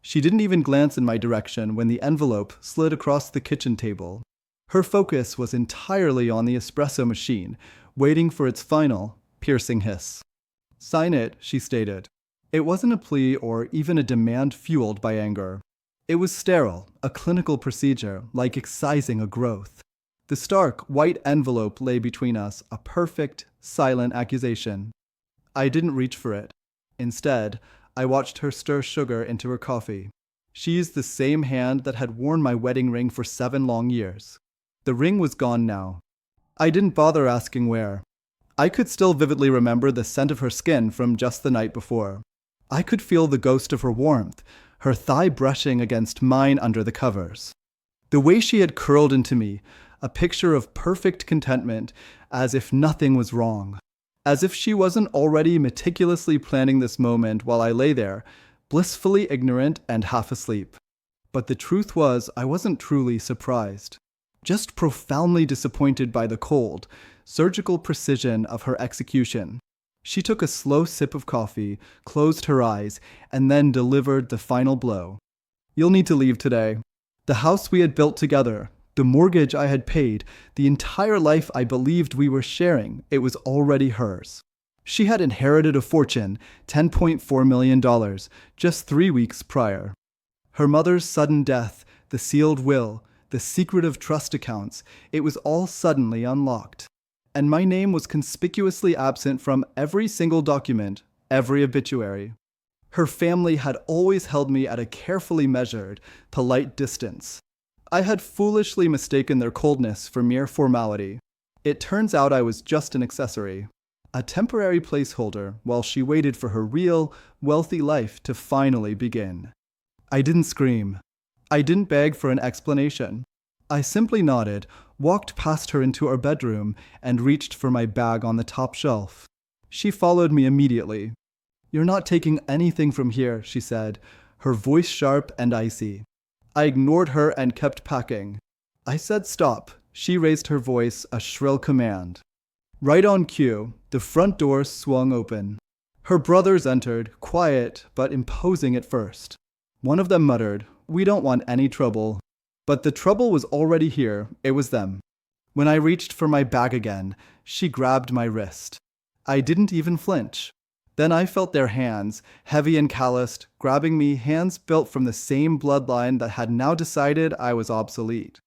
She didn't even glance in my direction when the envelope slid across the kitchen table. Her focus was entirely on the espresso machine, waiting for its final, piercing hiss. "Sign it," she stated. It wasn't a plea or even a demand fueled by anger. It was sterile, a clinical procedure, like excising a growth. The stark, white envelope lay between us, a perfect, silent accusation. I didn't reach for it. Instead, I watched her stir sugar into her coffee. She used the same hand that had worn my wedding ring for 7 long years. The ring was gone now. I didn't bother asking where. I could still vividly remember the scent of her skin from just the night before. I could feel the ghost of her warmth, her thigh brushing against mine under the covers. The way she had curled into me, a picture of perfect contentment, as if nothing was wrong. As if she wasn't already meticulously planning this moment while I lay there, blissfully ignorant and half asleep. But the truth was, I wasn't truly surprised. Just profoundly disappointed by the cold, surgical precision of her execution. She took a slow sip of coffee, closed her eyes, and then delivered the final blow. "You'll need to leave today. The house we had built together, the mortgage I had paid, the entire life I believed we were sharing, it was already hers. She had inherited a fortune, $10.4 million, just 3 weeks prior. Her mother's sudden death, the sealed will, the secretive trust accounts, it was all suddenly unlocked. And my name was conspicuously absent from every single document, every obituary. Her family had always held me at a carefully measured, polite distance. I had foolishly mistaken their coldness for mere formality. It turns out I was just an accessory, a temporary placeholder while she waited for her real, wealthy life to finally begin. I didn't scream. I didn't beg for an explanation. I simply nodded, walked past her into our bedroom, and reached for my bag on the top shelf. She followed me immediately. "You're not taking anything from here," she said, her voice sharp and icy. I ignored her and kept packing. I said stop. She raised her voice, a shrill command. Right on cue, the front door swung open. Her brothers entered, quiet but imposing at first. One of them muttered, "We don't want any trouble." But the trouble was already here. It was them. When I reached for my bag again, she grabbed my wrist. I didn't even flinch. Then I felt their hands, heavy and calloused, grabbing me, hands built from the same bloodline that had now decided I was obsolete.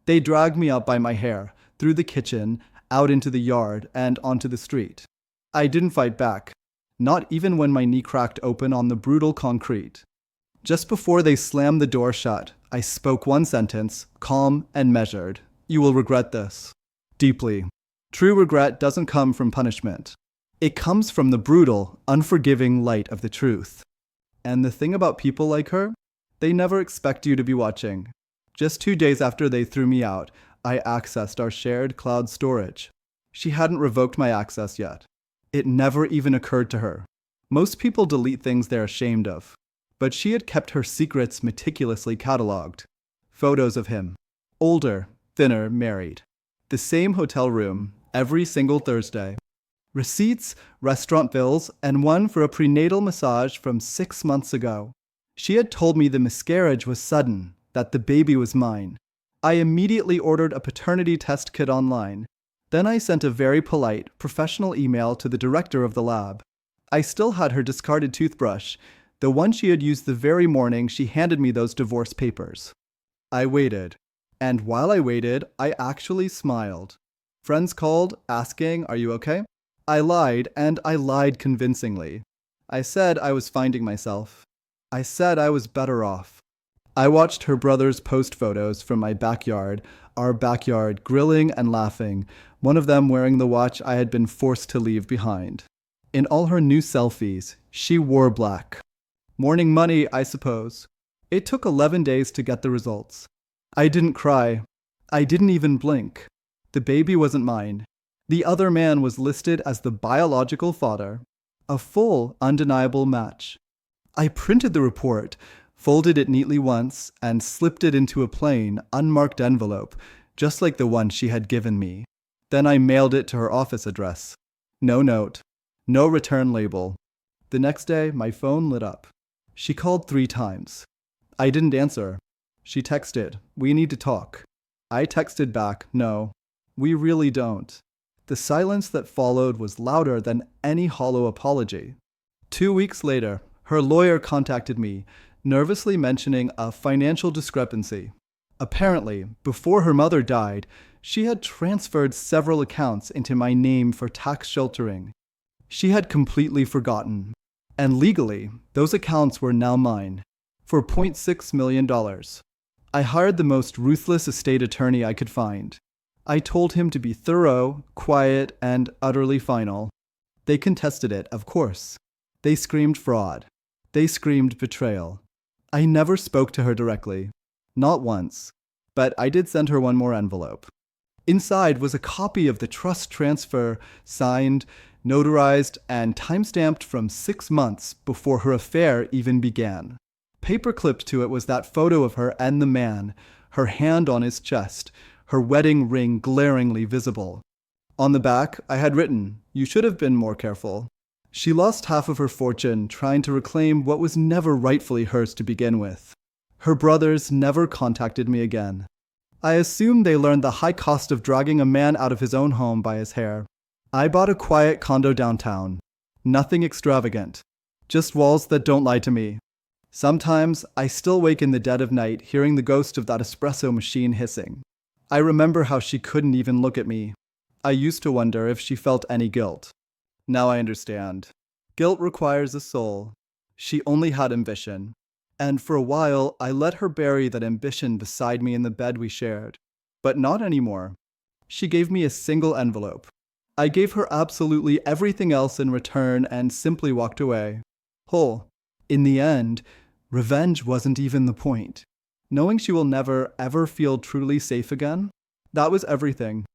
They dragged me up by my hair, through the kitchen, out into the yard, and onto the street. I didn't fight back, not even when my knee cracked open on the brutal concrete. Just before they slammed the door shut, I spoke one sentence, calm and measured. "You will regret this. Deeply. True regret doesn't come from punishment. It comes from the brutal, unforgiving light of the truth. And the thing about people like her, they never expect you to be watching." Just 2 days after they threw me out, I accessed our shared cloud storage. She hadn't revoked my access yet. It never even occurred to her. Most people delete things they're ashamed of. But she had kept her secrets meticulously cataloged. Photos of him. Older, thinner, married. The same hotel room, every single Thursday. Receipts, restaurant bills, and one for a prenatal massage from 6 months ago. She had told me the miscarriage was sudden, that the baby was mine. I immediately ordered a paternity test kit online. Then I sent a very polite, professional email to the director of the lab. I still had her discarded toothbrush, the one she had used the very morning she handed me those divorce papers. I waited. And while I waited, I actually smiled. Friends called, asking, "Are you okay?" I lied, and I lied convincingly. I said I was finding myself. I said I was better off. I watched her brothers post photos from my backyard, our backyard, grilling and laughing, one of them wearing the watch I had been forced to leave behind. In all her new selfies, she wore black. Morning money, I suppose. It took 11 days to get the results. I didn't cry. I didn't even blink. The baby wasn't mine. The other man was listed as the biological father. A full, undeniable match. I printed the report, folded it neatly once, and slipped it into a plain, unmarked envelope, just like the one she had given me. Then I mailed it to her office address. No note. No return label. The next day, my phone lit up. She called 3 times. I didn't answer. She texted, "We need to talk." I texted back, "No, we really don't." The silence that followed was louder than any hollow apology. 2 weeks later, her lawyer contacted me, nervously mentioning a financial discrepancy. Apparently, before her mother died, she had transferred several accounts into my name for tax sheltering. She had completely forgotten. And legally, those accounts were now mine, for $0.6 million. I hired the most ruthless estate attorney I could find. I told him to be thorough, quiet, and utterly final. They contested it, of course. They screamed fraud. They screamed betrayal. I never spoke to her directly. Not once. But I did send her one more envelope. Inside was a copy of the trust transfer, signed, notarized, and timestamped from 6 months before her affair even began. Paperclipped to it was that photo of her and the man, her hand on his chest, her wedding ring glaringly visible. On the back, I had written, "You should have been more careful." She lost half of her fortune trying to reclaim what was never rightfully hers to begin with. Her brothers never contacted me again. I assume they learned the high cost of dragging a man out of his own home by his hair. I bought a quiet condo downtown. Nothing extravagant. Just walls that don't lie to me. Sometimes I still wake in the dead of night hearing the ghost of that espresso machine hissing. I remember how she couldn't even look at me. I used to wonder if she felt any guilt. Now I understand. Guilt requires a soul. She only had ambition. And for a while, I let her bury that ambition beside me in the bed we shared. But not anymore. She gave me a single envelope. I gave her absolutely everything else in return and simply walked away. Whole. In the end, revenge wasn't even the point. Knowing she will never, ever feel truly safe again, that was everything.